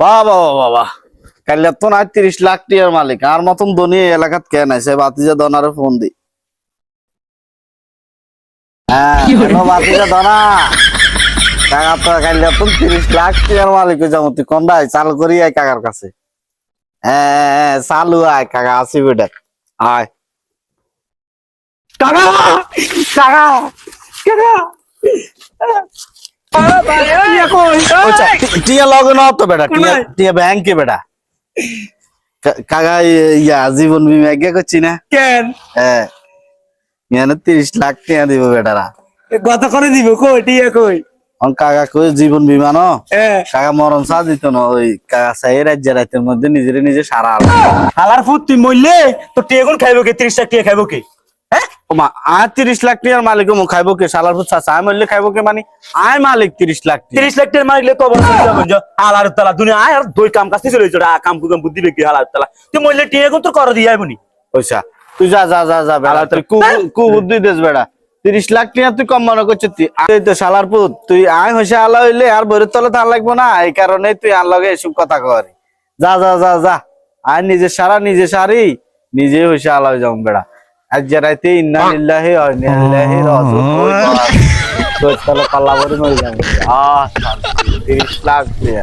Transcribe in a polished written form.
বাবা বাবা কাইলে তো না 30 লাখ টিয়ার মালিক আর মতন ধনী এই এলাকাত কে নাই সে বাতিজা দনারে ফোন দি। হ্যাঁ হ্যালো বাতিজা দনা কাকা তো কাইলে তো 30 লাখ টিয়ার মালিক হয়ে যাবো তুই কোন ভাই চালু করি আয় কাকার কাছে। হ্যাঁ চালু আয় কাকা আসি বেটা আয় কাকা কাকা কাকা টিয়া লগে না তো বেটা টিয়া টিয়া ব্যাংকে বেটা কাকা ইয়া জীবন বীমা কে করছি না কেন হ্যাঁ 30 লাখ টিয়া দিব বেটারা কত করে দিব কই টিয়া কই কাকা কই জীবন বীমা ন হ্যাঁ কাকা মরণ চা দিত না ওই কাকা চাই রাজ্য রাতের মধ্যে নিজেরে নিজে সারা হালার ফুট তুই মরলে তো টিয়া কোন খাইবো কে 30 টাকা টিয়া খাইবো কে ওমা আর 30 লাখ টিয়ার মালিক মু খাইবো কে শালার ফুট চাচা আমি মরলে খাইবো কে মানে আয় মালিক 30 লাখ 30 লাখ টাকা মারলে কবর হালার তালা দুনিয়া আয় আর দুই কাম কাজ চলে যাবে কাম কুকাম বুদ্ধি বেকি হালার তালা তুই মরলে টিয়া কোন তো কর দিয়ে আইবনি পয়সা তুই যা যা যা যা বেড়া তুই কু বুদ্ধি দেস বেড়া 30 লাখ টিয়া তুই কম মনে করছিস তুই এই তো শালার পুত তুই আয় হইছে আলা হইলে আর বইয়ের তলে থাকা লাগবো না এই কারণে তুই আর লগে এসব কথা করি যা যা যা যা আয় নিজে সারা নিজে সারি নিজে হইছে আলা হয়ে যাও বেড়া আজ রাইতে ইন্না লিল্লাহি ওয়া ইন্না ইলাইহি রাজিউন তো তাহলে পাল্লা ভরে মরে যাবে 30 লাখ টিয়া